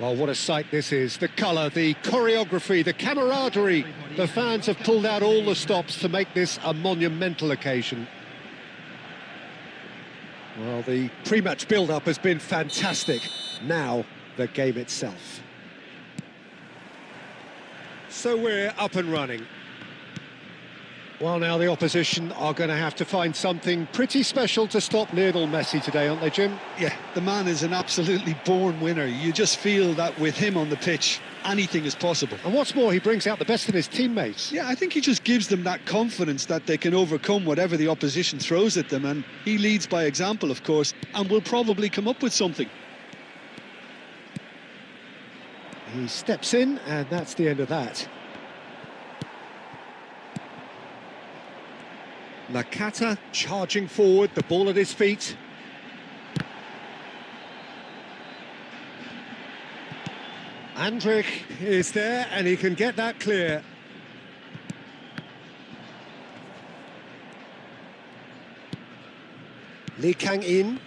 Well, what a sight this is. The colour, the choreography, the camaraderie. The fans have pulled out all the stops to make this a monumental occasion. Well, the pre-match build-up has been fantastic. Now, the game itself. So we're up and running. Well, now the opposition are going to have to find something pretty special to stop Lionel Messi today, aren't they, Jim? Yeah, the man is an absolutely born winner. You just feel that with him on the pitch, anything is possible. And what's more, he brings out the best in his teammates. Yeah, I think he just gives them that confidence that they can overcome whatever the opposition throws at them, and he leads by example, of course, and will probably come up with something. He steps in, and that's the end of that. Nakata charging forward, the ball at his feet. Andrich is there, and he can get that clear. Lee Kang-in.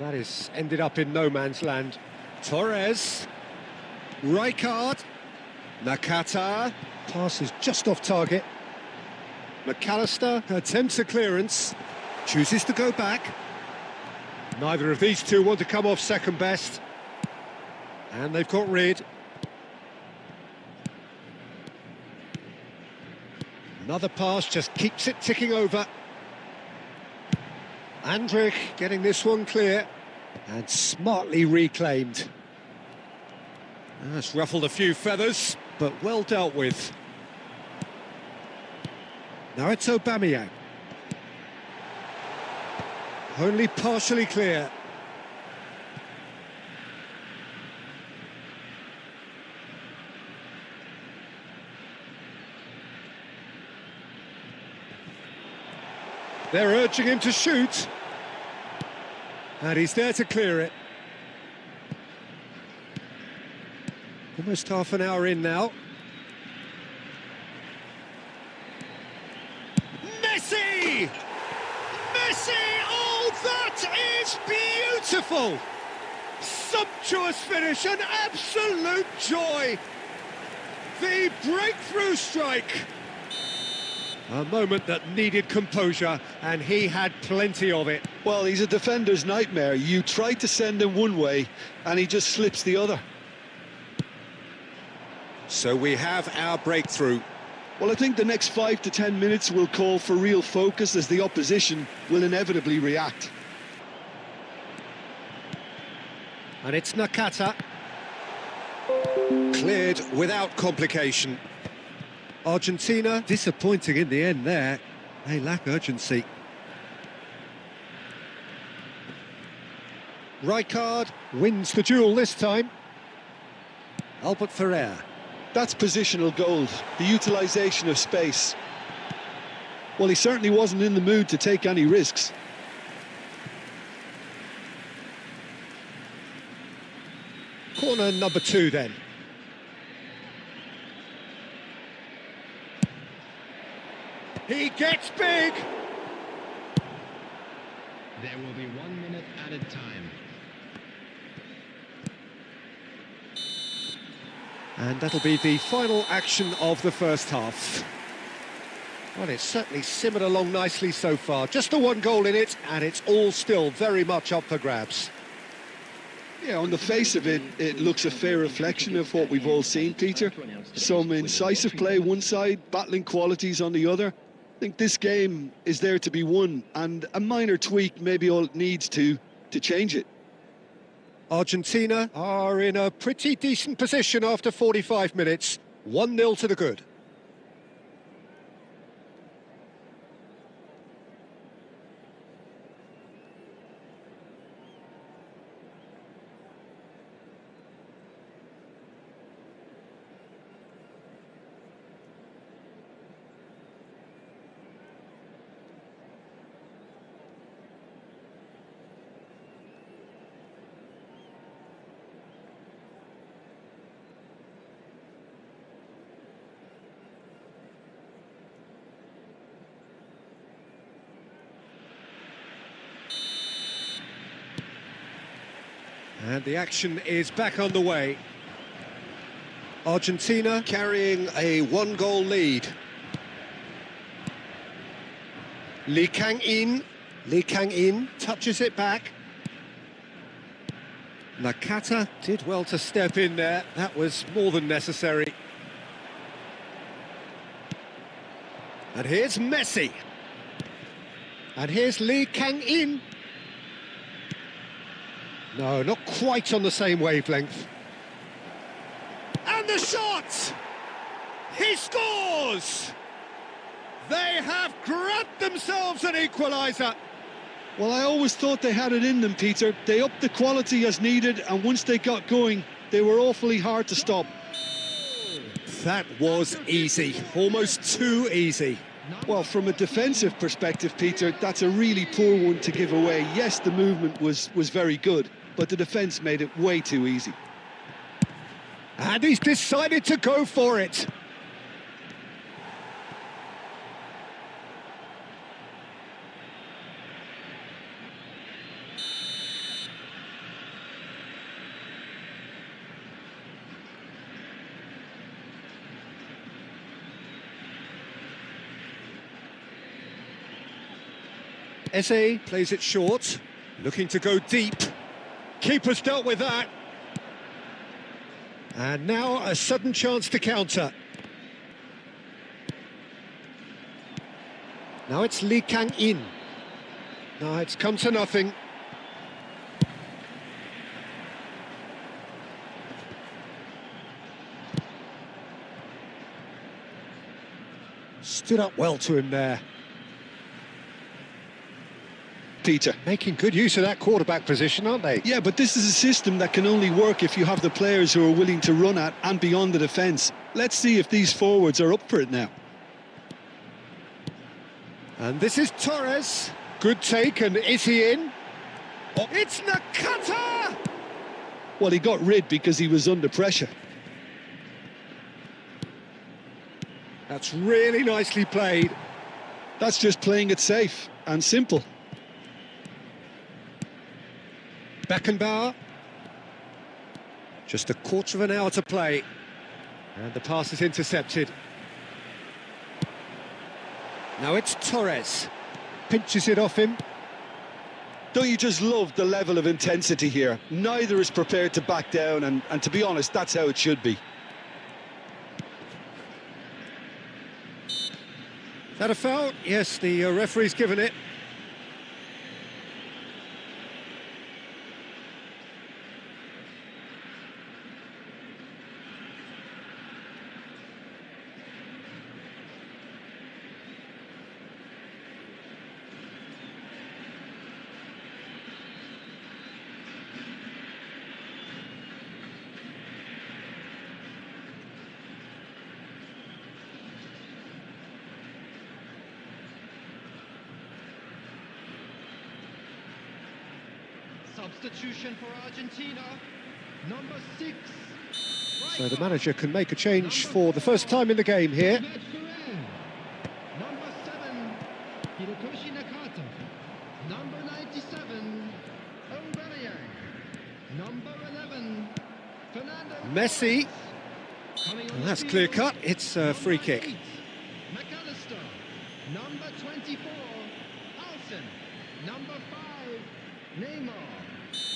That is ended up in no man's land. Torres. Rijkaard. Nakata. Pass is just off target. McAllister attempts a clearance. Chooses to go back. Neither of these two want to come off second best. And they've got rid. Another pass just keeps it ticking over. Andrich getting this one clear. And smartly reclaimed. That's ruffled a few feathers, but well dealt with. Now it's Aubameyang. Only partially clear. They're urging him to shoot. And he's there to clear it. Almost half an hour in now. Messi! Messi! Oh, that is beautiful! Sumptuous finish, an absolute joy! The breakthrough strike! A moment that needed composure, and he had plenty of it. Well, he's a defender's nightmare. You try to send him one way, and he just slips the other. So we have our breakthrough. Well, I think the next 5 to 10 minutes will call for real focus, as the opposition will inevitably react. And it's Nakata. Cleared without complication. Argentina disappointing in the end there. They lack urgency. Rijkaard wins the duel this time. Albert Ferrer. That's positional gold, the utilisation of space. Well, he certainly wasn't in the mood to take any risks. Corner number 2 then. He gets big! There will be 1 minute added time. And that'll be the final action of the first half. Well, it's certainly simmered along nicely so far. Just the one goal in it, and it's all still very much up for grabs. Yeah, on the face of it, it looks a fair reflection of what we've all seen, Peter. Some incisive play one side, battling qualities on the other. I think this game is there to be won, and a minor tweak may be all it needs to change it. Argentina are in a pretty decent position after 45 minutes. 1-0 to the good. And the action is back on the way. Argentina carrying a one-goal lead. Lee Kang-in. Lee Kang-in touches it back. Nakata did well to step in there. That was more than necessary. And here's Messi. And here's Lee Kang-in. No, not quite on the same wavelength. And the shot! He scores! They have grabbed themselves an equaliser. Well, I always thought they had it in them, Peter. They upped the quality as needed, and once they got going, they were awfully hard to stop. That was easy, almost too easy. Well, from a defensive perspective, Peter, that's a really poor one to give away. Yes, the movement was very good, but the defence made it way too easy. And he's decided to go for it. Eze plays it short, looking to go deep. Keeper's dealt with that. And now a sudden chance to counter. Now it's Lee Kang-in. No, it's come to nothing. Stood up well to him there. Peter. Making good use of that quarterback position, aren't they? Yeah, but this is a system that can only work if you have the players who are willing to run at and beyond the defence. Let's see if these forwards are up for it now. And this is Torres. Good take, and is he in? Oh, it's Nakata! Well, he got rid because he was under pressure. That's really nicely played. That's just playing it safe and simple. Beckenbauer. Just a quarter of an hour to play. And the pass is intercepted. Now it's Torres. Pinches it off him. Don't you just love the level of intensity here? Neither is prepared to back down, and to be honest, that's how it should be. Is that a foul? Yes, the referee's given it. Substitution for Argentina, number 6. So the manager can make a change for the first time in the game here. Number 7, Hirotoshi Nakata. Number 97, Aubameyang. Number 11, Fernando. Messi. And that's clear cut. It's a free kick. McAllister. Number 24, Alsen. Number 5, Neymar.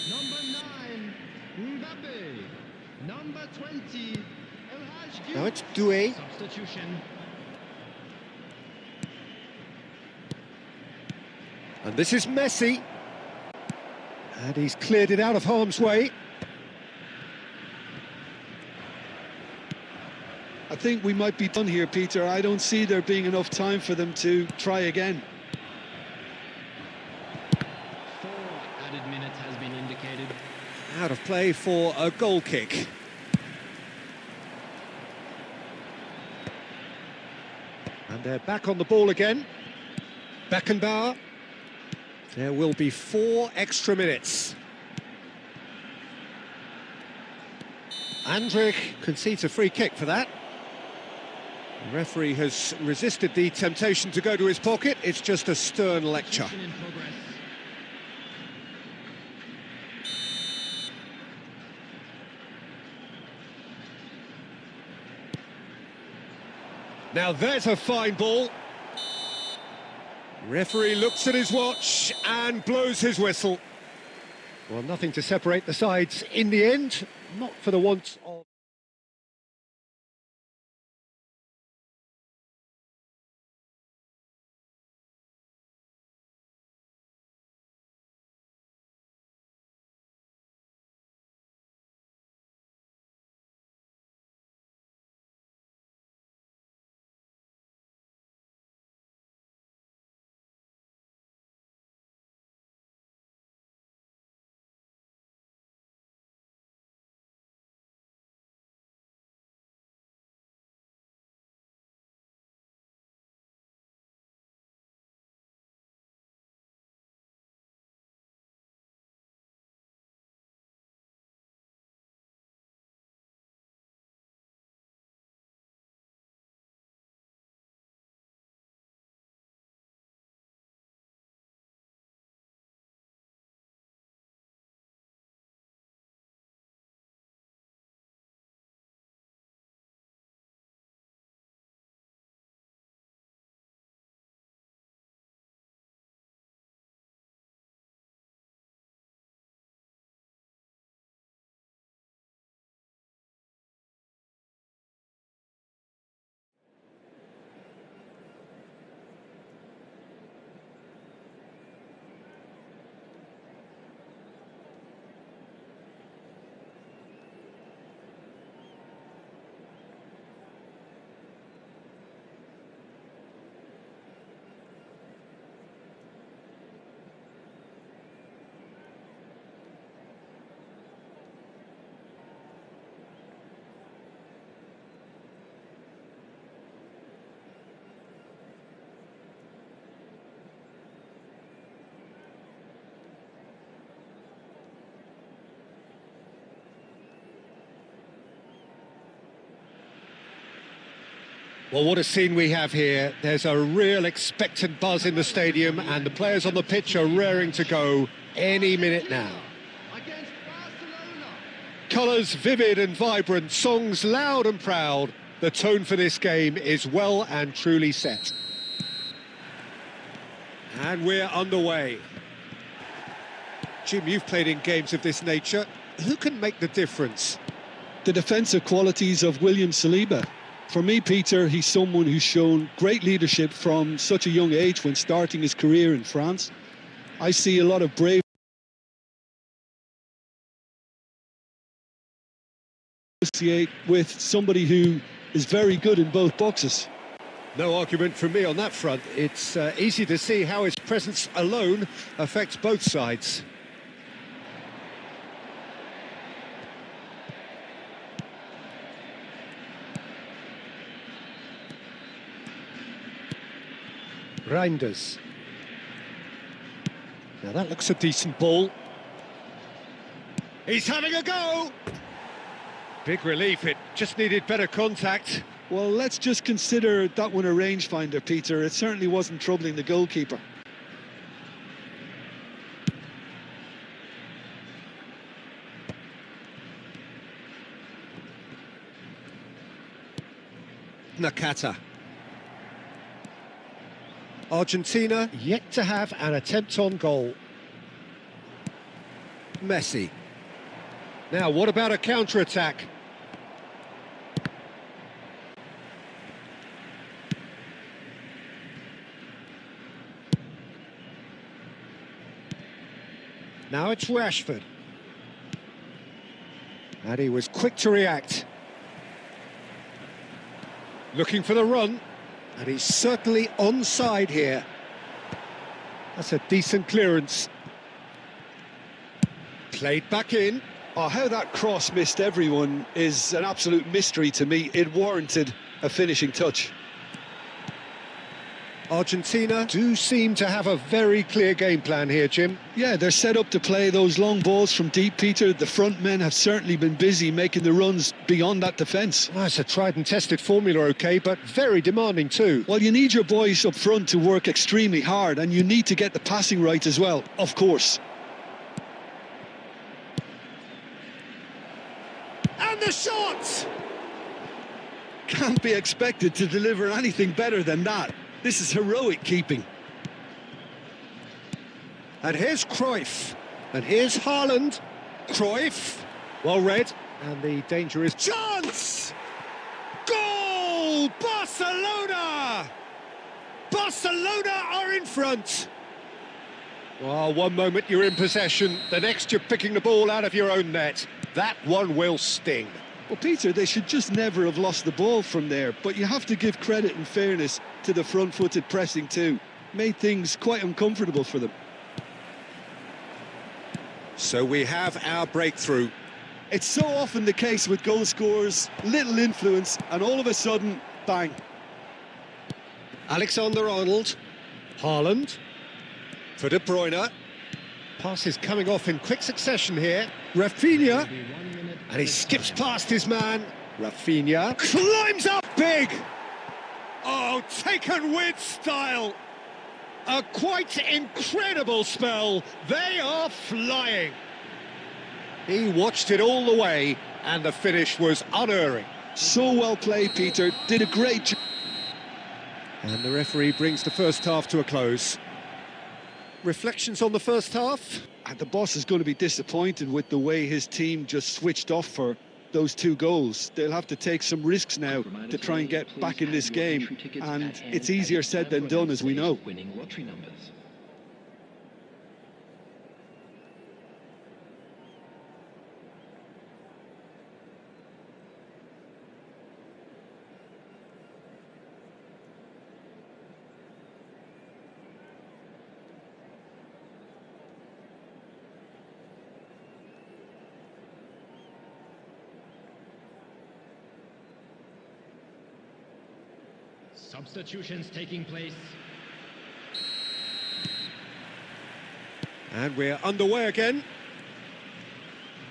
Number 9, Mbappe. Number 20, El Hadji. Now it's Doué. Substitution. And this is Messi. And he's cleared it out of harm's way. I think we might be done here, Peter. I don't see there being enough time for them to try again. 4 added minutes has been indicated. Out of play for a goal kick. And they're back on the ball again. Beckenbauer. There will be 4 extra minutes. Andrich concedes a free kick for that. The referee has resisted the temptation to go to his pocket. It's just a stern lecture. In progress. Now there's a fine ball. Referee looks at his watch and blows his whistle. Well, nothing to separate the sides in the end, not for the want of... Well, what a scene we have here. There's a real expectant buzz in the stadium and the players on the pitch are raring to go any minute now. Colours vivid and vibrant, songs loud and proud. The tone for this game is well and truly set. And we're underway. Jim, you've played in games of this nature. Who can make the difference? The defensive qualities of William Saliba. For me, Peter, he's someone who's shown great leadership from such a young age when starting his career in France. I see a lot of brave with somebody who is very good in both boxes. No argument from me on that front. It's easy to see how his presence alone affects both sides. Reinders. Now that looks a decent ball. He's having a go! Big relief, it just needed better contact. Well, let's just consider that one a rangefinder, Peter. It certainly wasn't troubling the goalkeeper. Nakata. Argentina yet to have an attempt on goal. Messi. Now, what about a counter-attack? Now it's Rashford. And he was quick to react. Looking for the run. And he's certainly onside here. That's a decent clearance. Played back in. Oh, how that cross missed everyone is an absolute mystery to me. It warranted a finishing touch. Argentina do seem to have a very clear game plan here, Jim. Yeah, they're set up to play those long balls from deep, Peter. The front men have certainly been busy making the runs beyond that defence. Well, it's a tried and tested formula, OK, but very demanding too. Well, you need your boys up front to work extremely hard, and you need to get the passing right as well, of course. And the shot! can't be expected to deliver anything better than that. This is heroic keeping. And here's Cruyff. And here's Haaland. Cruyff. Well read. And the danger is... Chance! Goal! Barcelona! Barcelona are in front. Well, one moment you're in possession, the next you're picking the ball out of your own net. That one will sting. Well, Peter, they should just never have lost the ball from there, but you have to give credit and fairness to the front-footed pressing too. Made things quite uncomfortable for them. So we have our breakthrough. It's so often the case with goal scorers, little influence, and all of a sudden, bang. Alexander-Arnold. Haaland. For De Bruyne. Pass is coming off in quick succession here. Rafinha. And he skips past his man. Rafinha climbs up big. Oh, taken with style. A quite incredible spell. They are flying. He watched it all the way, and the finish was unerring. So well played, Peter. Did a great job. And the referee brings the first half to a close. Reflections on the first half? And the boss is going to be disappointed with the way his team just switched off for those 2 goals. They'll have to take some risks now to try and get back in this game, and it's easier said than done, as we know. Substitutions taking place. And we're underway again.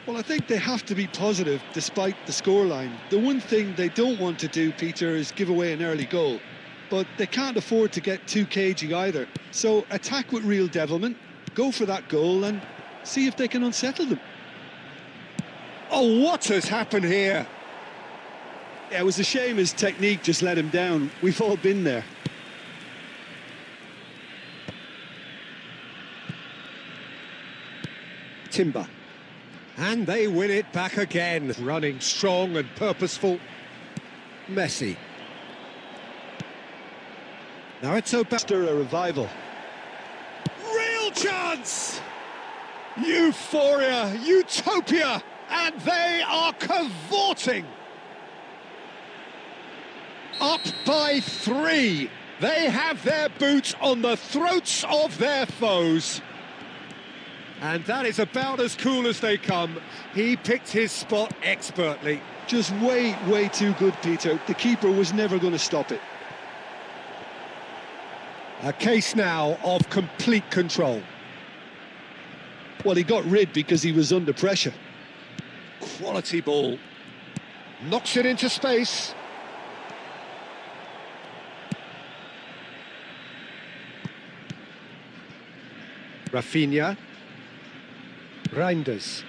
Well, I think they have to be positive despite the scoreline. The one thing they don't want to do, Peter, is give away an early goal. But they can't afford to get too cagey either. So attack with real devilment, go for that goal and see if they can unsettle them. Oh, what has happened here? Yeah, it was a shame his technique just let him down. We've all been there. Timber. And they win it back again. Running strong and purposeful. Messi. Now it's Obaster, a revival. Real chance! Euphoria, utopia, and they are cavorting. Up by 3. They have their boots on the throats of their foes. And that is about as cool as they come. He picked his spot expertly. Just way too good, Peter. The keeper was never going to stop it. A case now of complete control. Well, he got rid because he was under pressure. Quality ball. Knocks it into space. Rafinha. Reinders.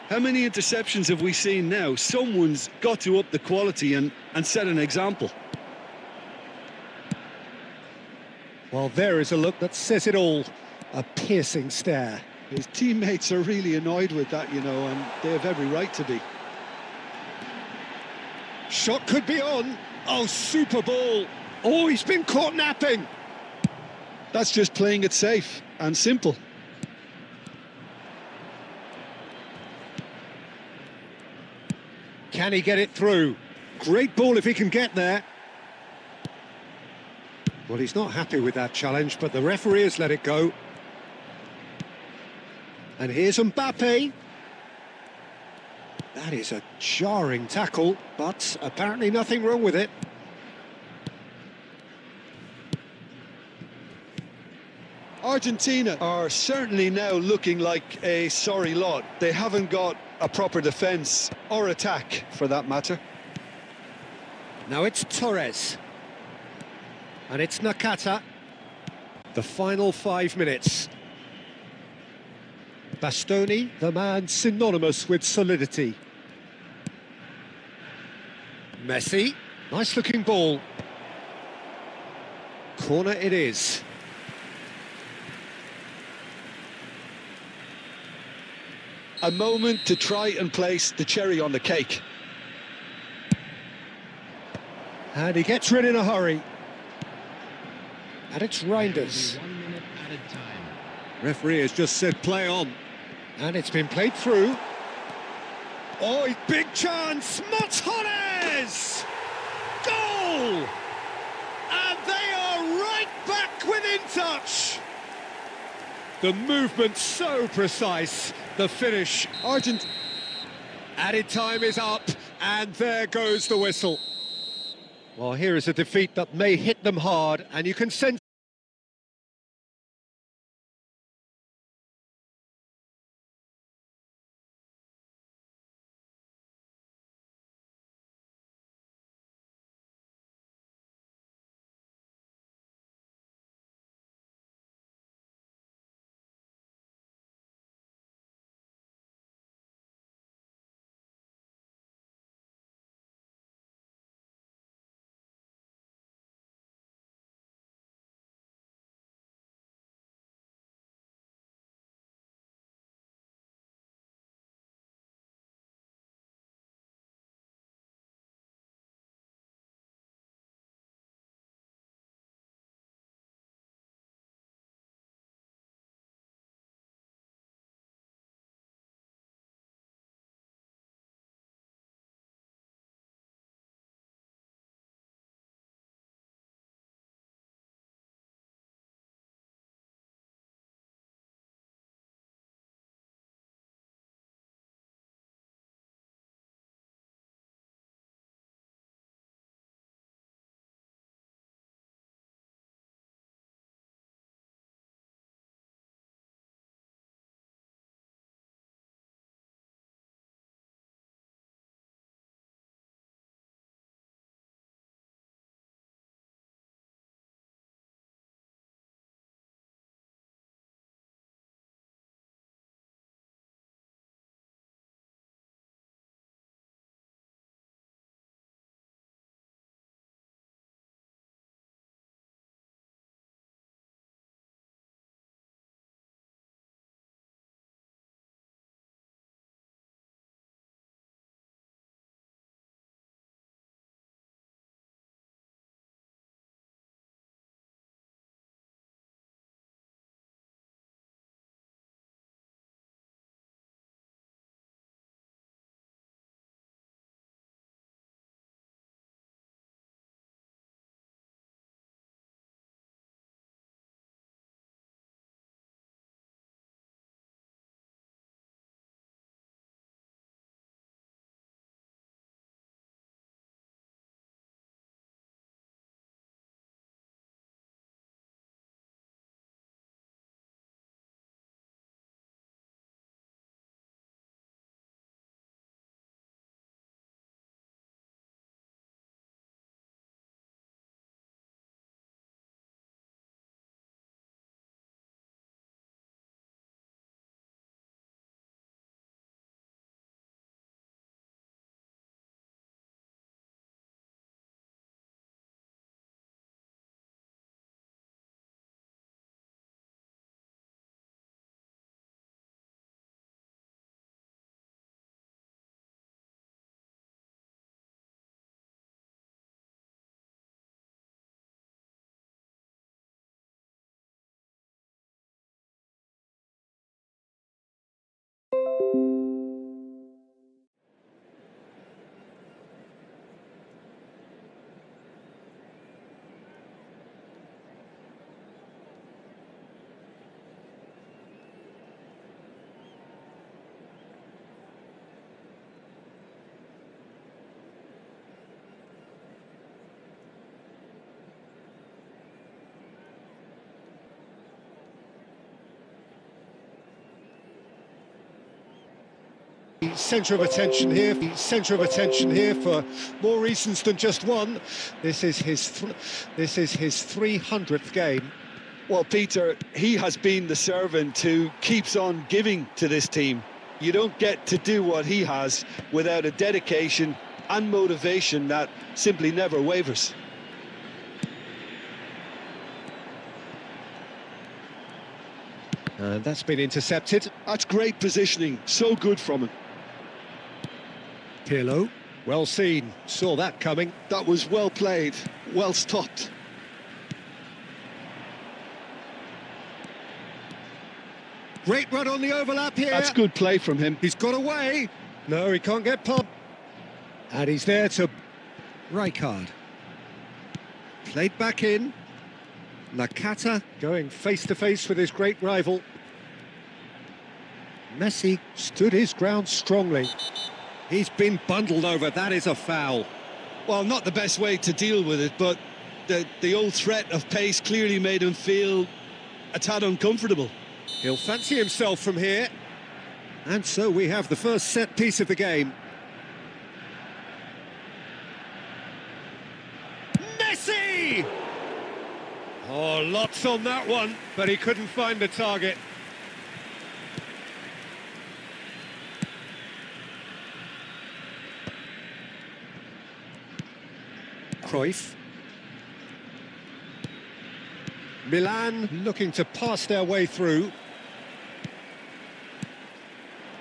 How many interceptions have we seen now? Someone's got to up the quality and set an example. Well, there is a look that says it all. A piercing stare. His teammates are really annoyed with that, you know, and they have every right to be. Shot could be on. Oh, super ball. Oh, he's been caught napping. That's just playing it safe and simple. Can he get it through? Great ball if he can get there. Well, he's not happy with that challenge, but the referee has let it go. And here's Mbappe. That is a jarring tackle, but apparently nothing wrong with it. Argentina are certainly now looking like a sorry lot. They haven't got a proper defence or attack, for that matter. Now it's Torres. And it's Nakata. The final 5 minutes. Bastoni, the man synonymous with solidity. Messi, nice looking ball. Corner it is. A moment to try and place the cherry on the cake. And he gets rid in a hurry. And it's Reinders. 1 minute added time. Referee has just said play on. And it's been played through. Oh, big chance! Montones! Goal! And they are right back within touch. The movement so precise. The finish. Added time is up, and there goes the whistle. Well, here is a defeat that may hit them hard, and you can sense centre of attention here, for more reasons than just one. This is his 300th game. Well, Peter, he has been the servant who keeps on giving to this team. You don't get to do what he has without a dedication and motivation that simply never wavers. And that's been intercepted. That's great positioning, so good from him. Pirlo, well seen, saw that coming. That was well played, well stopped. Great run on the overlap here. That's good play from him. He's got away. No, he can't get past. And he's there to Rijkaard. Played back in. Nakata going face-to-face with his great rival. Messi stood his ground strongly. He's been bundled over. That is a foul. Well, not the best way to deal with it, but the old threat of pace clearly made him feel a tad uncomfortable. He'll fancy himself from here. And so we have the first set piece of the game. Messi! Oh, lots on that one, but he couldn't find the target. Cruyff. Milan looking to pass their way through.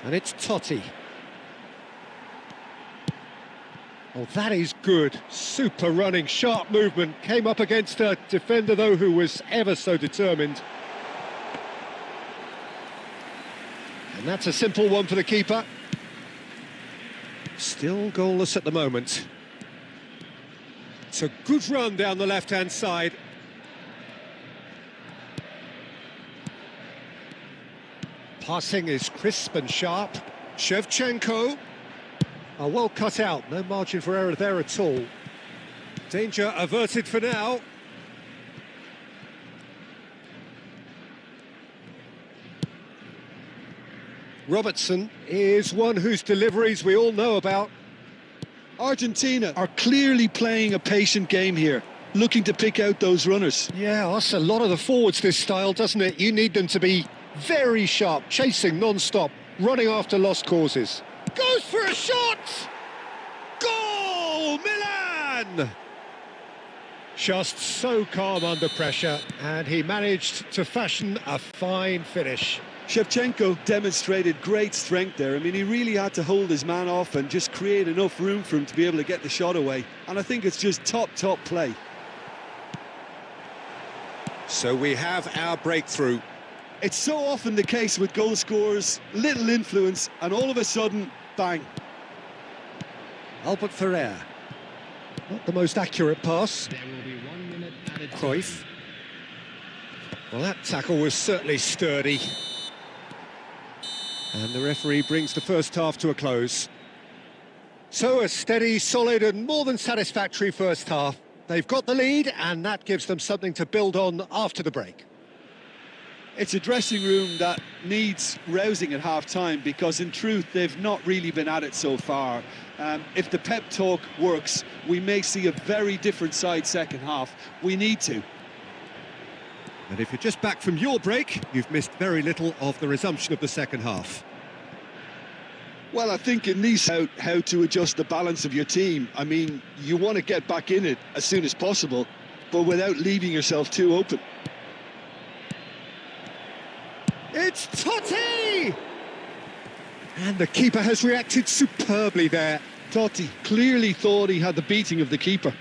And it's Totti. Oh, that is good. Super running, sharp movement. Came up against a defender, though, who was ever so determined. And that's a simple one for the keeper. Still goalless at the moment. It's a good run down the left-hand side. Passing is crisp and sharp. Shevchenko. Oh, well cut out. No margin for error there at all. Danger averted for now. Robertson is one whose deliveries we all know about. Argentina are clearly playing a patient game here, looking to pick out those runners. Yeah, that's a lot of the forwards, this style, doesn't it? You need them to be very sharp, chasing non-stop, running after lost causes. Goes for a shot! Goal! Milan! Just so calm under pressure, and he managed to fashion a fine finish. Shevchenko demonstrated great strength there. I mean, he really had to hold his man off and just create enough room for him to be able to get the shot away. And I think it's just top play. So we have our breakthrough. It's so often the case with goal scorers, little influence, and all of a sudden, bang. Albert Ferrer. Not the most accurate pass. There will be 1 minute added. Cruyff. Well, that tackle was certainly sturdy. And the referee brings the first half to a close. So a steady, solid and more than satisfactory first half. They've got the lead and that gives them something to build on after the break. It's a dressing room that needs rousing at half-time because in truth they've not really been at it so far. If the pep talk works, we may see a very different side second half. We need to. And if you're just back from your break, you've missed very little of the resumption of the second half. Well, I think it needs how to adjust the balance of your team. I mean, you want to get back in it as soon as possible, but without leaving yourself too open. It's Totti! And the keeper has reacted superbly there. Totti clearly thought he had the beating of the keeper.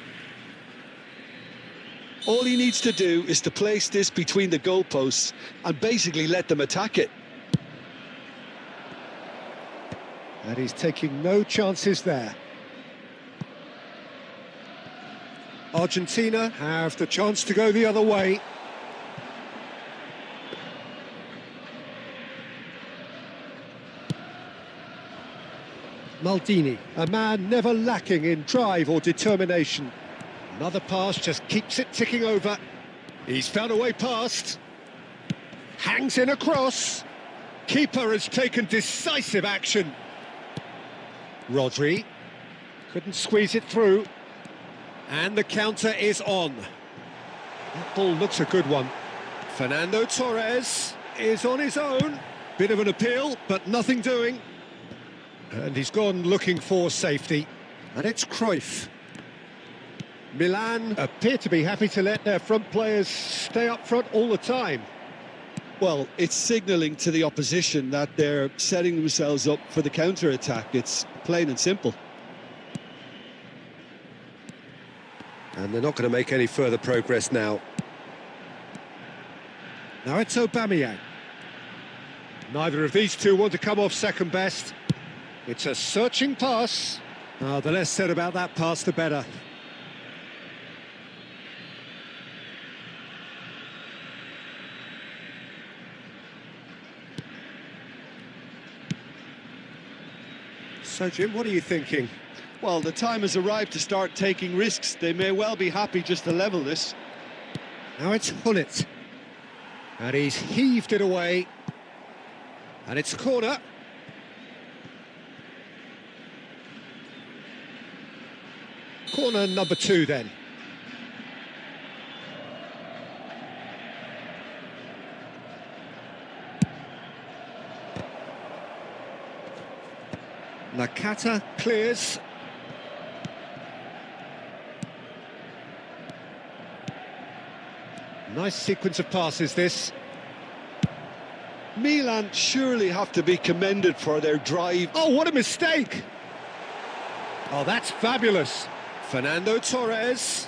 All he needs to do is to place this between the goalposts and basically let them attack it. And he's taking no chances there. Argentina have the chance to go the other way. Maldini, a man never lacking in drive or determination. Another pass just keeps it ticking over. He's found a way past. Hangs in a cross. Keeper has taken decisive action. Rodri couldn't squeeze it through. And the counter is on. That ball looks a good one. Fernando Torres is on his own. Bit of an appeal, but nothing doing. And he's gone looking for safety. And it's Cruyff. Milan appear to be happy to let their front players stay up front all the time. Well, it's signalling to the opposition that they're setting themselves up for the counter-attack. It's plain and simple. And they're not going to make any further progress now. Now it's Aubameyang. Neither of these two want to come off second best. It's a searching pass. Oh, the less said about that pass, the better. So, Jim, what are you thinking? Well, the time has arrived to start taking risks. They may well be happy just to level this. Now it's Hullet. And he's heaved it away. And it's corner. Corner number 2 then. Nakata clears. Nice sequence of passes, this. Milan surely have to be commended for their drive. Oh, what a mistake! Oh, that's fabulous. Fernando Torres.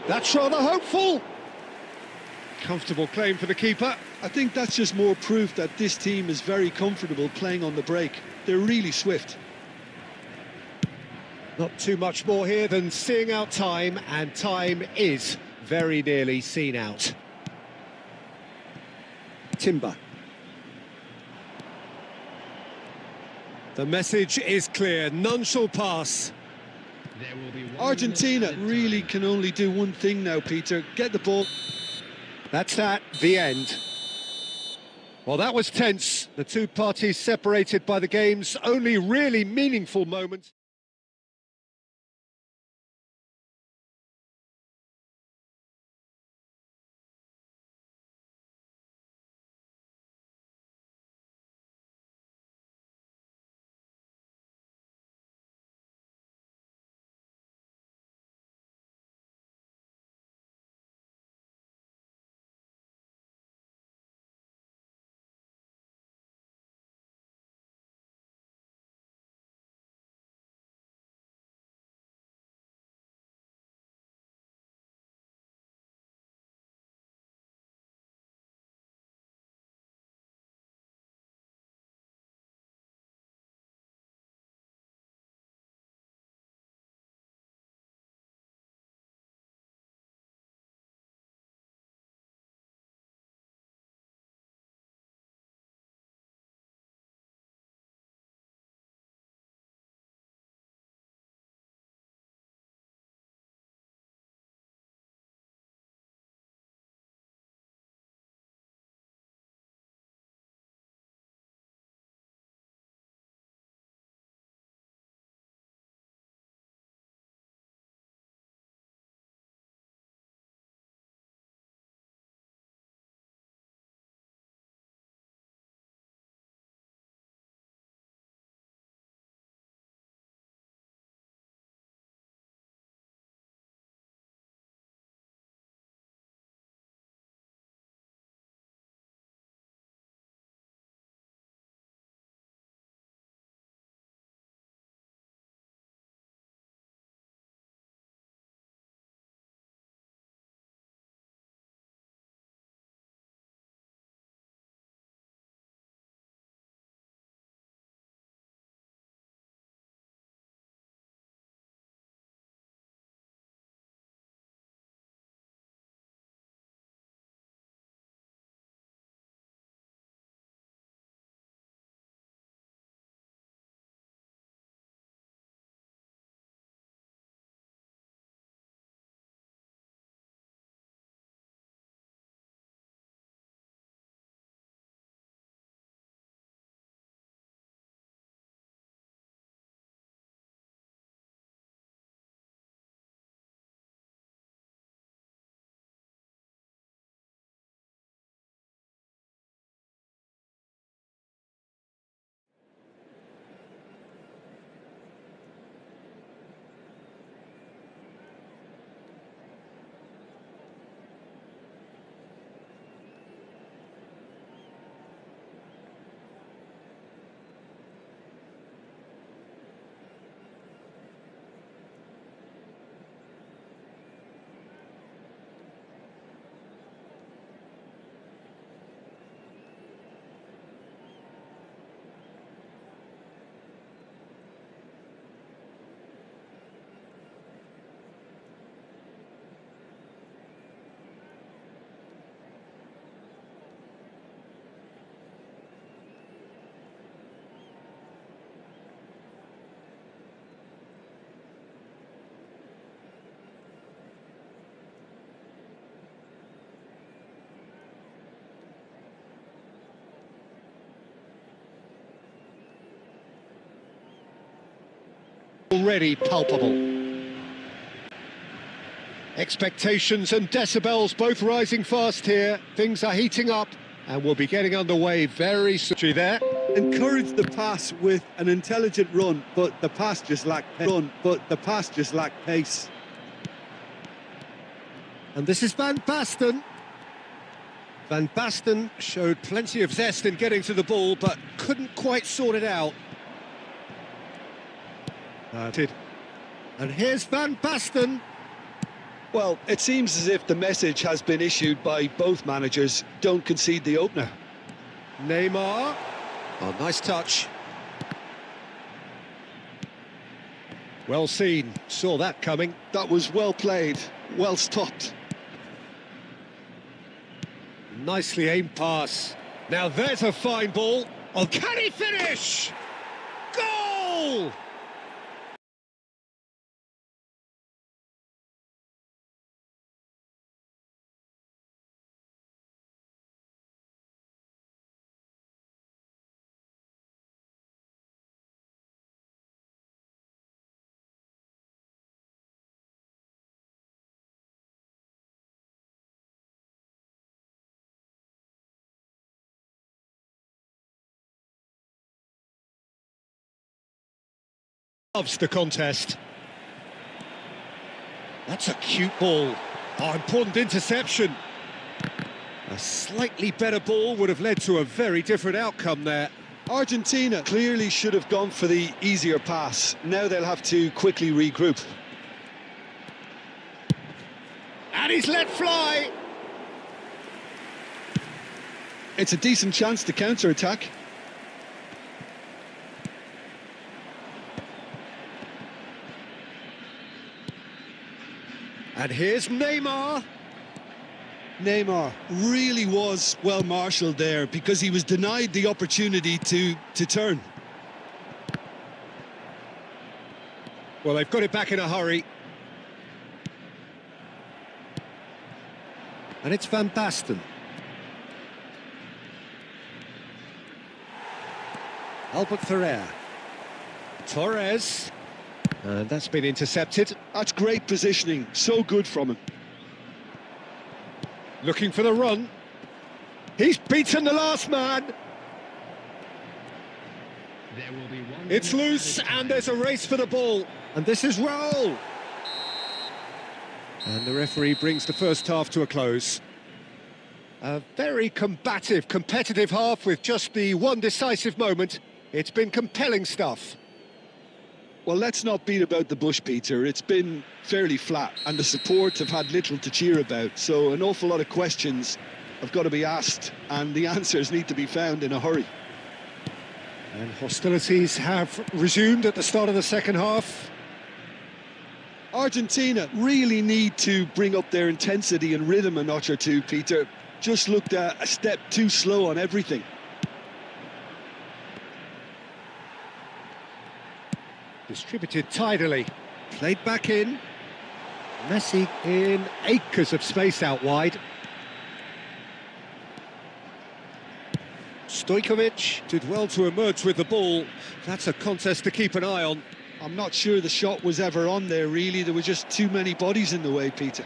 That's rather hopeful. Comfortable claim for the keeper. I think that's just more proof that this team is very comfortable playing on the break. They're really swift. Not too much more here than seeing out time, and time is very nearly seen out. Timber. The message is clear, none shall pass. There will be 1 Argentina minute added really time. can only do one thing now, Peter. Get the ball. That's that, the end. Well, that was tense. The two parties separated by the game's only really meaningful moment. already palpable. Expectations and decibels both rising fast here. Things are heating up and we'll be getting underway very soon. There. Encourage the pass with an intelligent run, but the pass just lacked pace. And this is Van Basten. Van Basten showed plenty of zest in getting to the ball, but couldn't quite sort it out. And here's Van Basten. Well, it seems as if the message has been issued by both managers: don't concede the opener. Neymar. Oh, nice touch. Well seen, saw that coming. That was well played, well stopped. Nicely aimed pass. Now there's a fine ball. Oh, can he finish? Goal! Loves the contest. That's a cute ball. Oh, important interception. A slightly better ball would have led to a very different outcome there. Argentina clearly should have gone for the easier pass. Now they'll have to quickly regroup. And he's let fly. It's a decent chance to counter-attack. And here's Neymar. Neymar really was well marshalled there because he was denied the opportunity to turn. Well, they've got it back in a hurry. And it's Van Basten. Albert Ferrer. Torres. And that's been intercepted. That's great positioning, so good from him. Looking for the run. He's beaten the last man. There will be one. It's loose and there's a race for the ball. And this is Raul. And the referee brings the first half to a close. A very combative, competitive half with just the one decisive moment. It's been compelling stuff. Well, let's not beat about the bush, Peter. It's been fairly flat, and the support have had little to cheer about. So an awful lot of questions have got to be asked, and the answers need to be found in a hurry. And hostilities have resumed at the start of the second half. Argentina really need to bring up their intensity and rhythm a notch or two, Peter. Just looked a step too slow on everything. Distributed tidily, played back in. Messi in acres of space out wide. Stojkovic did well to emerge with the ball. That's a contest to keep an eye on. I'm not sure the shot was ever on there, really. There were just too many bodies in the way, Peter.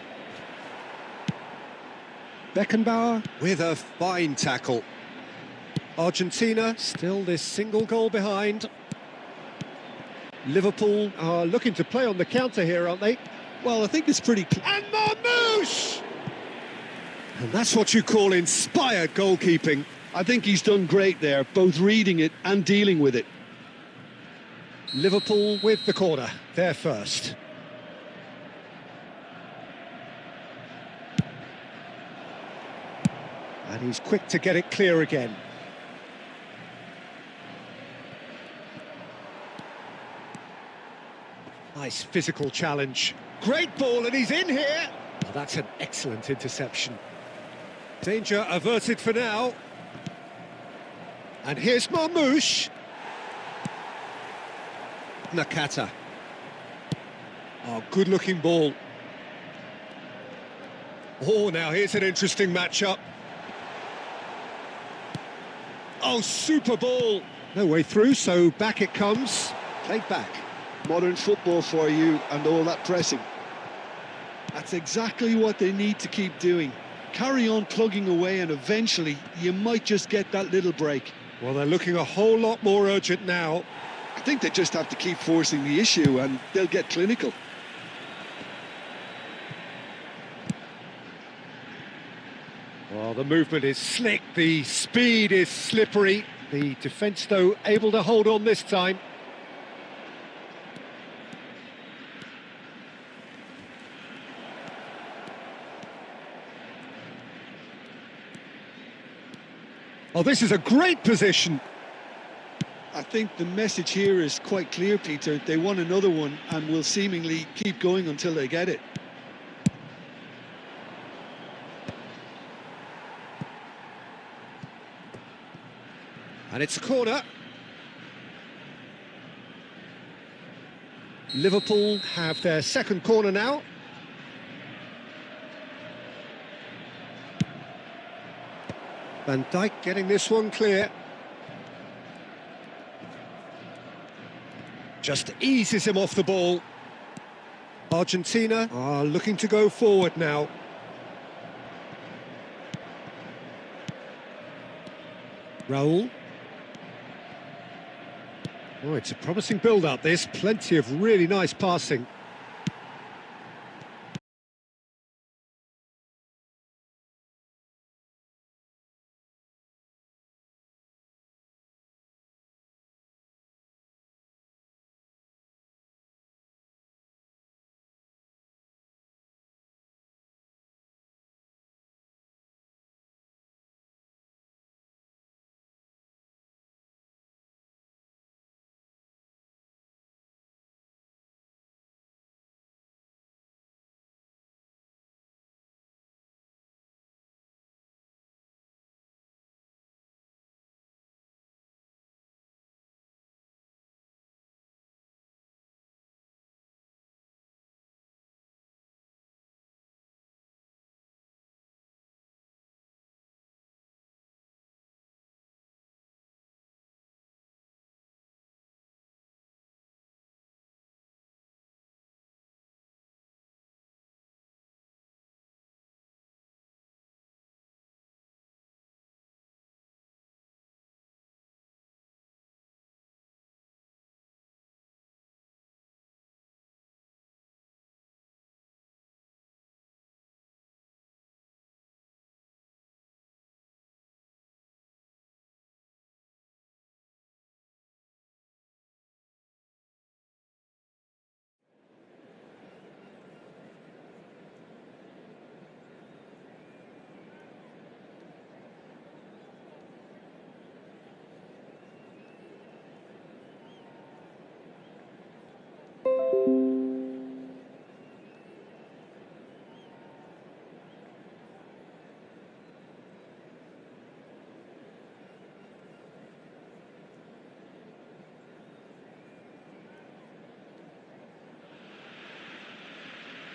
Beckenbauer with a fine tackle. Argentina still this single goal behind. Liverpool are looking to play on the counter here, aren't they? Well, I think it's pretty clear. And Marmouche! And that's what you call inspired goalkeeping. I think he's done great there, both reading it and dealing with it. Liverpool with the corner, they're first. And he's quick to get it clear again. Nice physical challenge. Great ball, and he's in here. Oh, that's an excellent interception. Danger averted for now. And here's Marmouche. Nakata. Oh, good-looking ball. Oh, now here's an interesting matchup. Oh, super ball. No way through, so back it comes. Played back. Modern football for you and all that pressing. That's exactly what they need to keep doing. Carry on plugging away and eventually you might just get that little break. Well, they're looking a whole lot more urgent now. I think they just have to keep forcing the issue and they'll get clinical. Well, the movement is slick, the speed is slippery. The defence, though, able to hold on this time. Oh, this is a great position. I think the message here is quite clear, Peter. They want another one and will seemingly keep going until they get it. And it's a corner. Liverpool have their second corner now. Van Dijk getting this one clear. Just eases him off the ball. Argentina are looking to go forward now. Raul. Oh, it's a promising build-up, this. Plenty of really nice passing.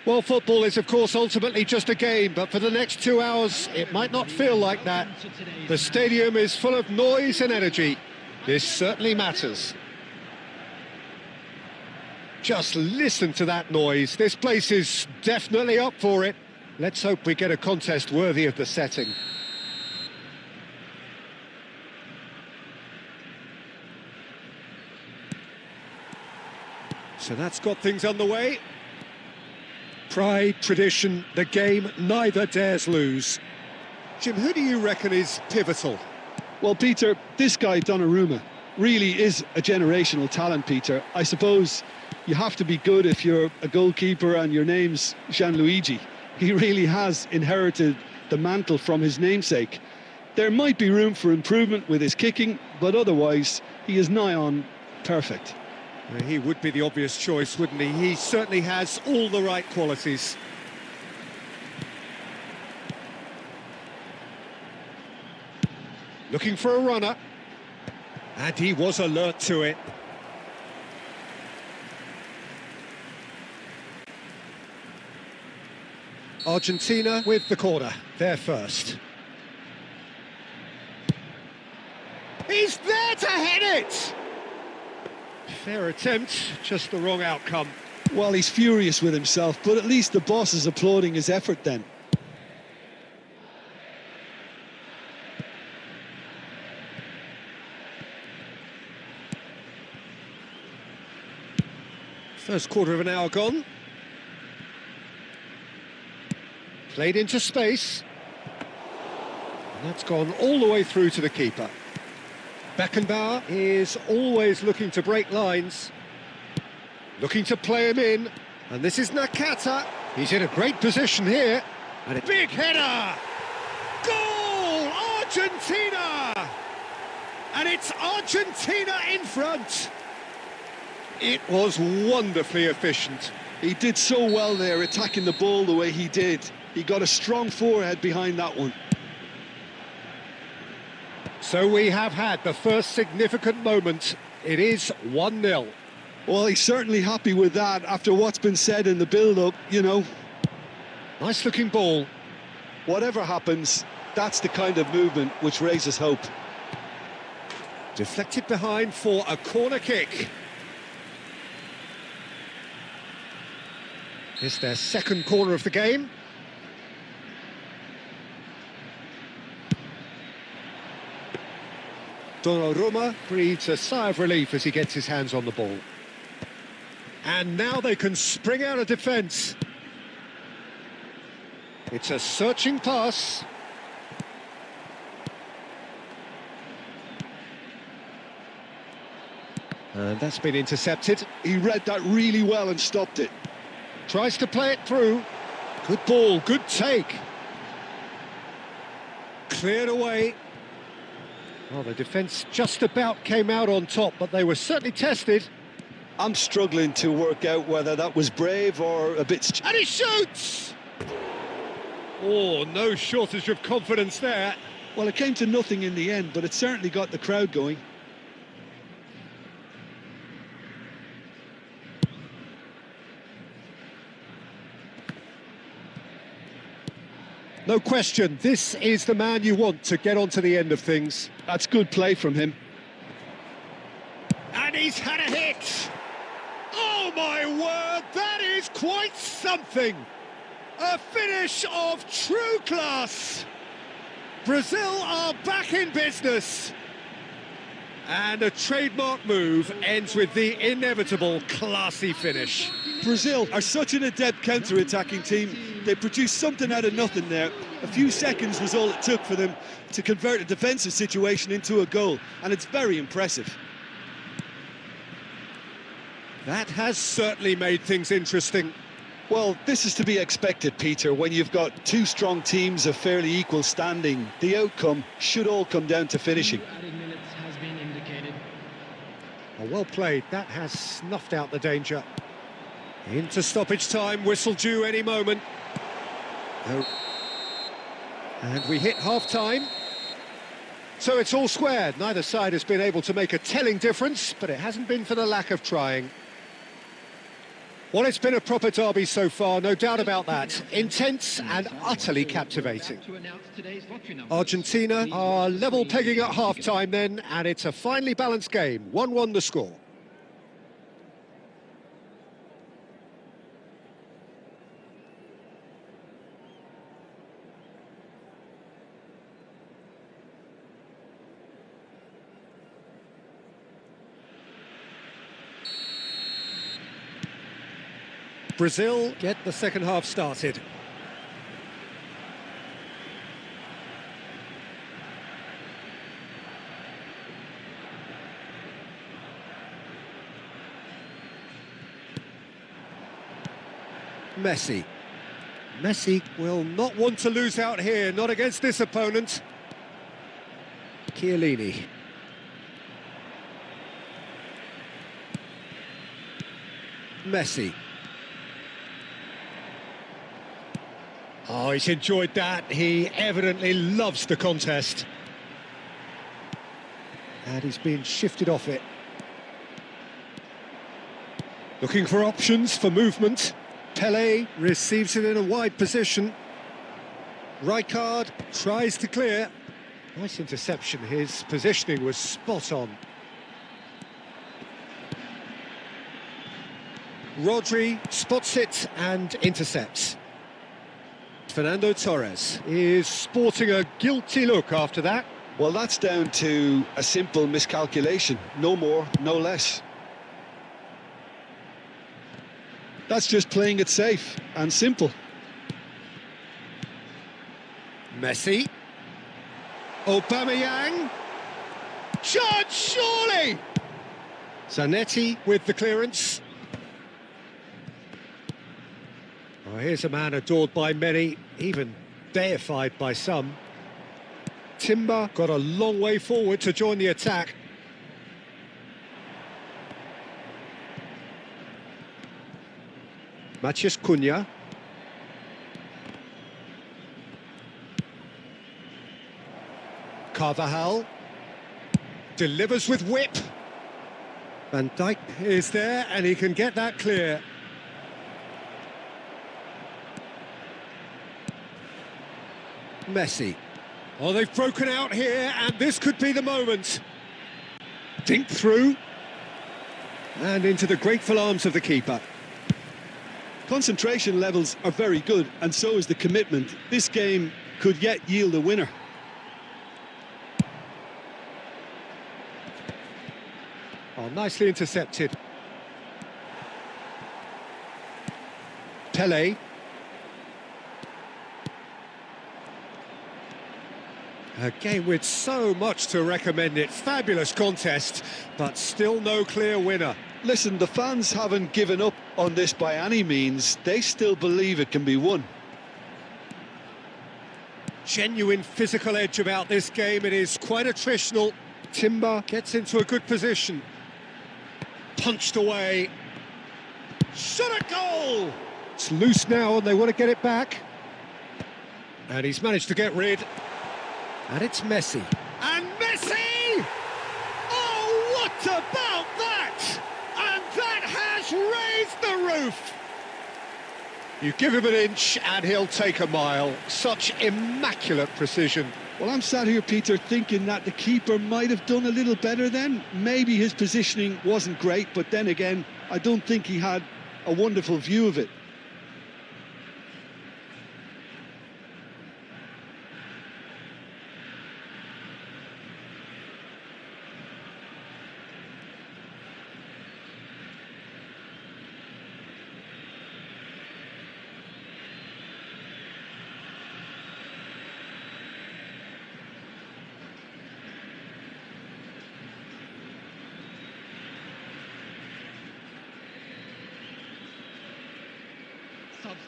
Well, football is, of course, ultimately just a game, but for the next 2 hours, it might not feel like that. The stadium is full of noise and energy. This certainly matters. Just listen to that noise. This place is definitely up for it. Let's hope we get a contest worthy of the setting. So that's got things underway. Pride, tradition, the game neither dares lose. Jim, who do you reckon is pivotal? Well, Peter, this guy, Donnarumma, really is a generational talent, Peter. I suppose you have to be good if you're a goalkeeper and your name's Gianluigi. He really has inherited the mantle from his namesake. There might be room for improvement with his kicking, but otherwise, he is nigh on perfect. He would be the obvious choice, wouldn't he? He certainly has all the right qualities. Looking for a runner. And he was alert to it. Argentina with the corner. They're first. He's there to head it! Fair attempt, just the wrong outcome. Well, he's furious with himself, but at least the boss is applauding his effort then. First quarter of an hour gone. Played into space. And that's gone all the way through to the keeper. Beckenbauer is always looking to break lines. Looking to play him in. And this is Nakata. He's in a great position here. And a big header! Goal! Argentina! And it's Argentina in front. It was wonderfully efficient. He did so well there, attacking the ball the way he did. He got a strong forehead behind that one. So we have had the first significant moment. It is 1-0. Well, he's certainly happy with that after what's been said in the build-up, you know. Nice looking ball. Whatever happens, that's the kind of movement which raises hope. Deflected behind for a corner kick. It's their second corner of the game. Donnarumma breathes a sigh of relief as he gets his hands on the ball. And now they can spring out of defence. It's a searching pass. And that's been intercepted. He read that really well and stopped it. Tries to play it through. Good ball, good take. Cleared away. Well, the defence just about came out on top, but they were certainly tested. I'm struggling to work out whether that was brave or a bit... And he shoots! Oh, no shortage of confidence there. Well, it came to nothing in the end, but it certainly got the crowd going. No question, this is the man you want to get onto the end of things. That's good play from him. And he's had a hit! Oh my word, that is quite something! A finish of true class! Brazil are back in business! And a trademark move ends with the inevitable classy finish. Brazil are such an adept counter-attacking team. They produced something out of nothing there. A few seconds was all it took for them to convert a defensive situation into a goal, and it's very impressive. That has certainly made things interesting. Well, this is to be expected, Peter, when you've got two strong teams of fairly equal standing. The outcome should all come down to finishing. Added minutes has been indicated. Well played, that has snuffed out the danger. Into stoppage time, whistle due any moment. Oh. And we hit half-time. So it's all squared. Neither side has been able to make a telling difference, but it hasn't been for the lack of trying. Well, it's been a proper derby so far, no doubt about that. Intense and utterly captivating. Argentina are level pegging at half-time then, and it's a finely balanced game. 1-1 the score. Brazil get the second half started. Messi. Messi will not want to lose out here, not against this opponent. Chiellini. Messi. Oh, he's enjoyed that. He evidently loves the contest. And he's being shifted off it. Looking for options for movement. Pelé receives it in a wide position. Rijkaard tries to clear. Nice interception. His positioning was spot on. Rodri spots it and intercepts. Fernando Torres is sporting a guilty look after that. Well, that's down to a simple miscalculation. No more, no less. That's just playing it safe and simple. Messi. Aubameyang. Judge, surely! Zanetti with the clearance. Oh, here's a man adored by many, even deified by some. Timber got a long way forward to join the attack. Matheus Cunha. Carvajal delivers with whip. Van Dijk is there and he can get that clear. Messi. Oh, they've broken out here and this could be the moment. Dink through and into the grateful arms of the keeper. Concentration levels are very good, and so is the commitment. This game could yet yield a winner. Oh, nicely intercepted. Pele. A game with so much to recommend it. Fabulous contest, but still no clear winner. Listen, the fans haven't given up on this by any means. They still believe it can be won. Genuine physical edge about this game. It is quite attritional. Timber gets into a good position. Punched away. Shot a goal! It's loose now and they want to get it back. And he's managed to get rid. And it's Messi. And Messi! Oh, what about that? And that has raised the roof. You give him an inch and he'll take a mile. Such immaculate precision. Well, I'm sat here, Peter, thinking that the keeper might have done a little better then. Maybe his positioning wasn't great, but then again, I don't think he had a wonderful view of it.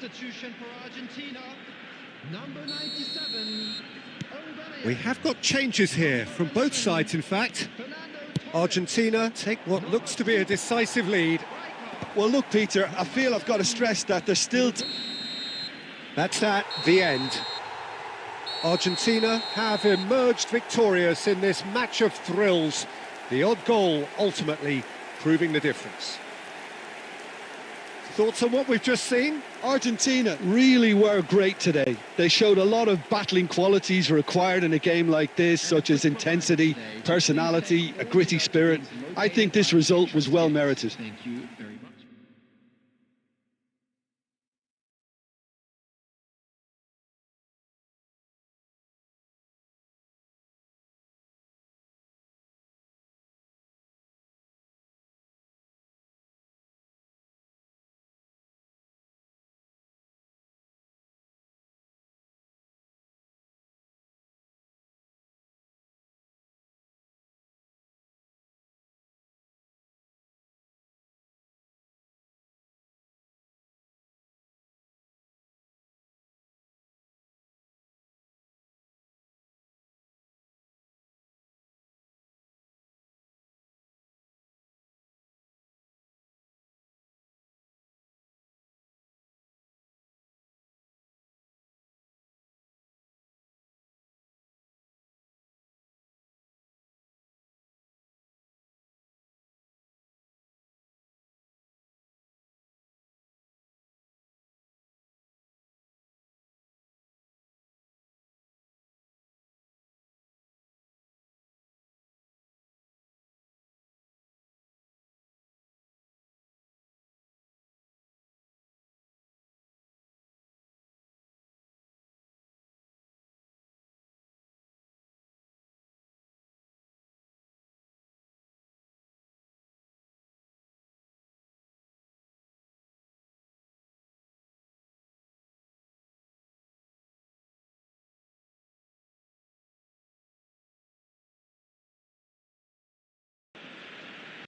Substitution for Argentina, number 97. We have got changes here from both sides, in fact. Argentina take what looks to be a decisive lead. Well, look, Peter, I feel I've got to stress that there's still... That's at the end. Argentina have emerged victorious in this match of thrills. The odd goal ultimately proving the difference. Thoughts on what we've just seen? Argentina really were great today. They showed a lot of battling qualities required in a game like this, such as intensity, personality, a gritty spirit. I think this result was well merited. Thank you very much.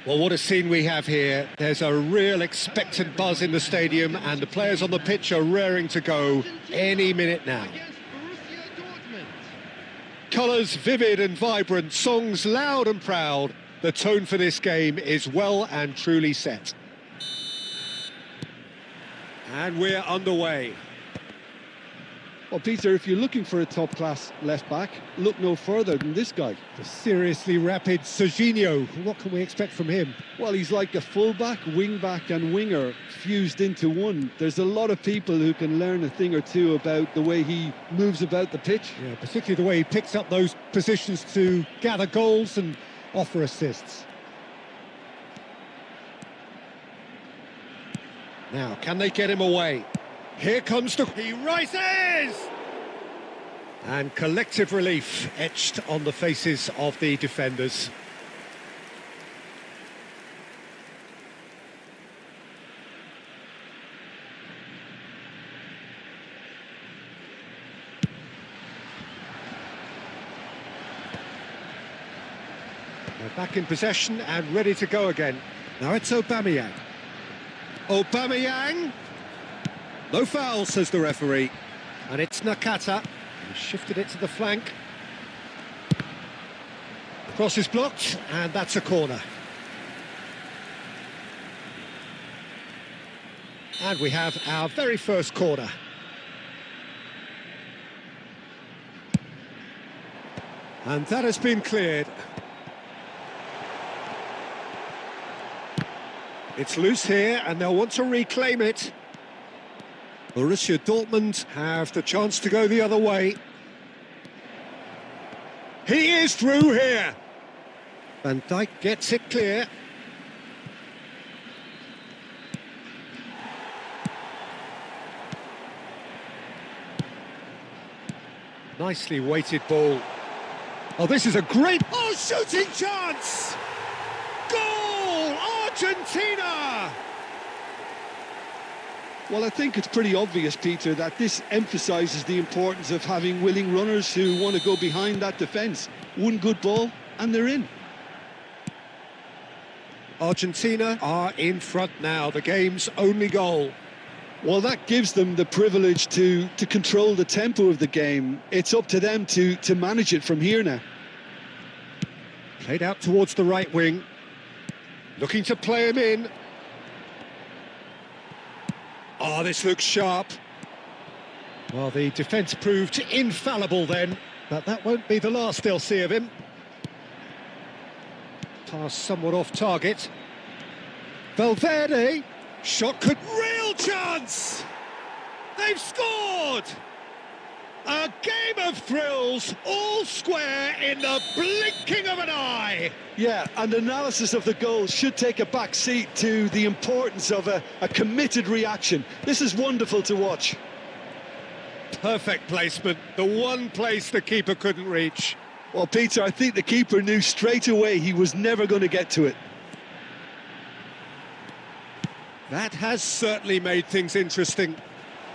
Well, what a scene we have here. There's a real expectant buzz in the stadium and the players on the pitch are raring to go any minute now. Colours vivid and vibrant, songs loud and proud. The tone for this game is well and truly set. And we're underway. Well, Peter, if you're looking for a top-class left-back, look no further than this guy. The seriously rapid Serginho. What can we expect from him? Well, he's like a full-back, wing-back and winger fused into one. There's a lot of people who can learn a thing or two about the way he moves about the pitch. Yeah, particularly the way he picks up those positions to gather goals and offer assists. Now, can they get him away? Here comes the... He rises! And collective relief etched on the faces of the defenders. They're back in possession and ready to go again. Now it's Aubameyang. Aubameyang! No foul, says the referee. And it's Nakata. He shifted it to the flank. Cross is blocked, and that's a corner. And we have our very first corner. And that has been cleared. It's loose here, and they'll want to reclaim it. Borussia Dortmund have the chance to go the other way. He is through here. Van Dijk gets it clear. Nicely weighted ball. Oh, this is a great... Oh, shooting chance! Goal! Argentina! Well, I think it's pretty obvious, Peter, that this emphasises the importance of having willing runners who want to go behind that defence. One good ball, and they're in. Argentina are in front now, the game's only goal. Well, that gives them the privilege to control the tempo of the game. It's up to them to manage it from here now. Played out towards the right wing. Looking to play him in. Oh, this looks sharp. Well, the defence proved infallible then, but that won't be the last they'll see of him. Pass somewhat off target. Valverde. Shot could... Real chance! They've scored! A game of thrills, all square in the blinking of an eye. Yeah, and analysis of the goal should take a back seat to the importance of a committed reaction. This is wonderful to watch. Perfect placement, the one place the keeper couldn't reach. Well, Peter, I think the keeper knew straight away he was never going to get to it. That has certainly made things interesting.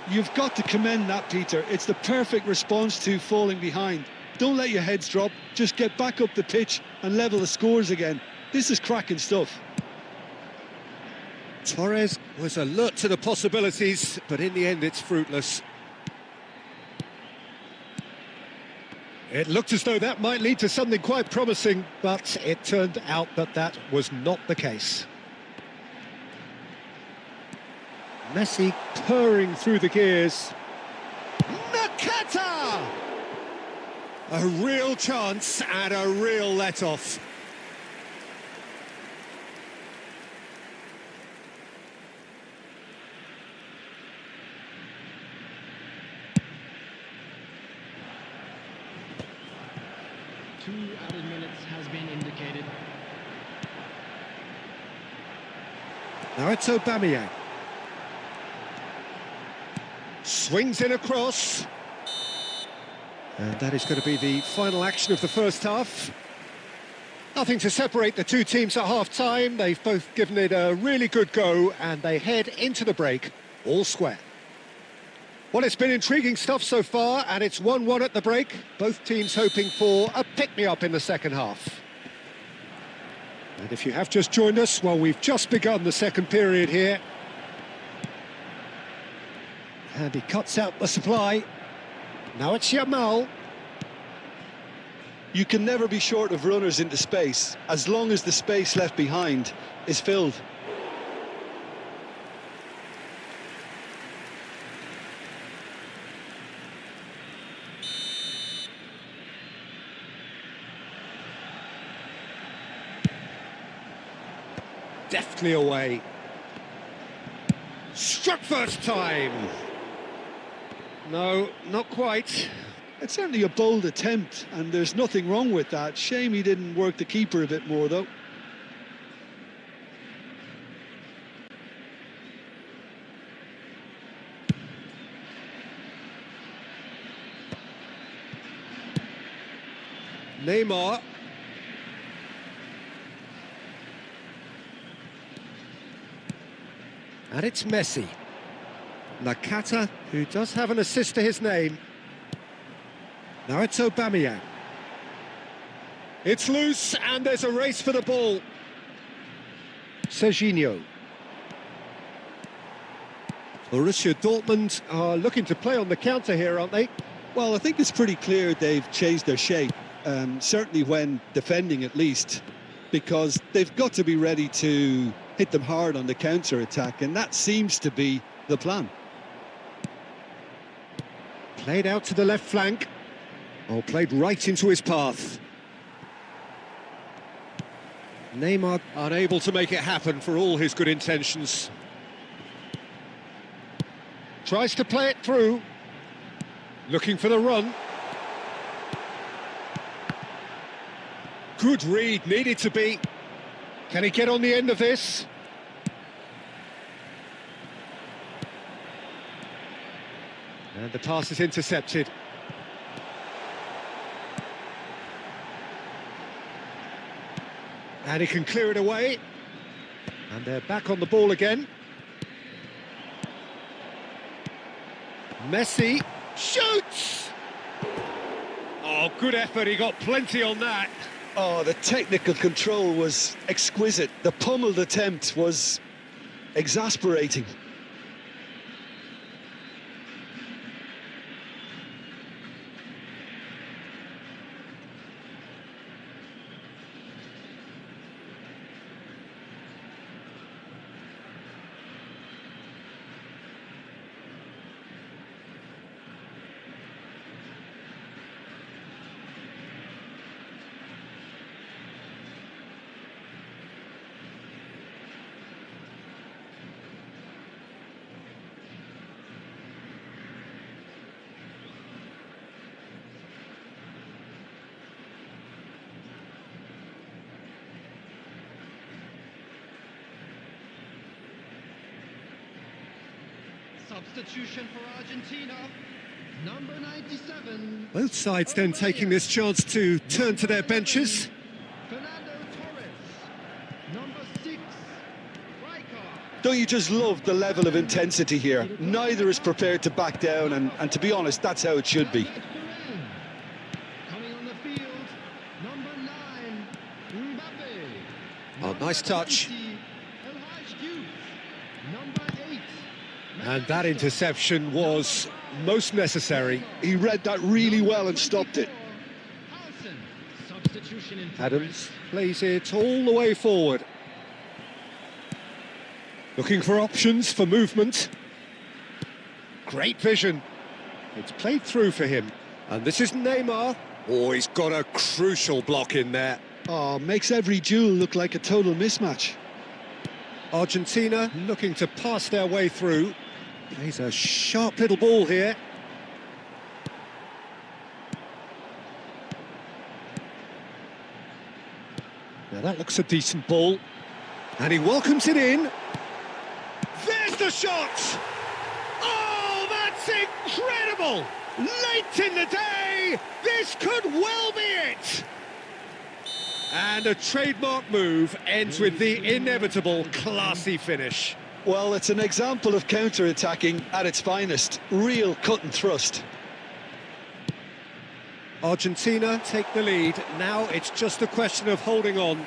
You've got to commend that, Peter. It's the perfect response to falling behind. Don't let your heads drop, just get back up the pitch and level the scores again. This is cracking stuff. Torres was alert to the possibilities, but in the end it's fruitless. It looked as though that might lead to something quite promising, but it turned out that that was not the case. Messi purring through the gears. Nakata! A real chance and a real let-off. Two added minutes has been indicated. Now it's Aubameyang. Swings in across. And that is going to be the final action of the first half. Nothing to separate the two teams at half-time. They've both given it a really good go and they head into the break all square. Well, it's been intriguing stuff so far and it's 1-1 at the break. Both teams hoping for a pick-me-up in the second half. And if you have just joined us, well, we've just begun the second period here. And he cuts out the supply. Now it's Yamal. You can never be short of runners into space, as long as the space left behind is filled. Deftly away. Struck first time. No, not quite. It's certainly a bold attempt, and there's nothing wrong with that. Shame he didn't work the keeper a bit more, though. Neymar. And it's Messi. Nakata, who does have an assist to his name. Now it's Aubameyang. It's loose, and there's a race for the ball. Serginho. Borussia Dortmund are looking to play on the counter here, aren't they? Well, I think it's pretty clear they've changed their shape, certainly when defending at least, because they've got to be ready to hit them hard on the counter-attack, and that seems to be the plan. Played out to the left flank. Oh, played right into his path. Neymar unable to make it happen for all his good intentions. Tries to play it through. Looking for the run. Good read, needed to be. Can he get on the end of this? And the pass is intercepted. And he can clear it away. And they're back on the ball again. Messi shoots! Oh, good effort, he got plenty on that. Oh, the technical control was exquisite. The pummeled attempt was exasperating. Substitution for Argentina, number 97. Both sides then taking this chance to turn to their benches. Fernando Torres, number 6. Rijkaard. Don't you just love the level of intensity here? Neither is prepared to back down, and to be honest, that's how it should be. Coming on the field, number 9, Mbappe. Oh, nice touch. Number 8. And that interception was most necessary. He read that really well and stopped it. Substitution in Adams plays it all the way forward. Looking for options for movement. Great vision. It's played through for him. And this is Neymar. Oh, he's got a crucial block in there. Oh, makes every duel look like a total mismatch. Argentina looking to pass their way through. Plays a sharp little ball here. Now that looks a decent ball. And he welcomes it in. There's the shot! Oh, that's incredible! Late in the day, this could well be it! And a trademark move ends with the inevitable classy finish. Well, it's an example of counter-attacking at its finest. Real cut and thrust. Argentina take the lead. Now it's just a question of holding on.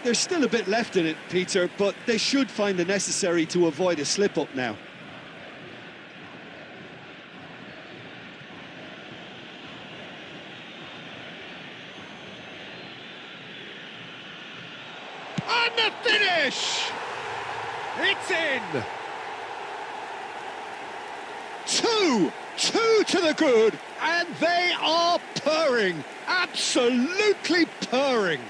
there's still a bit left in it, Peter, but they should find the necessary to avoid a slip-up now. And the finish! It's in! Two to the good, and they are purring, absolutely purring.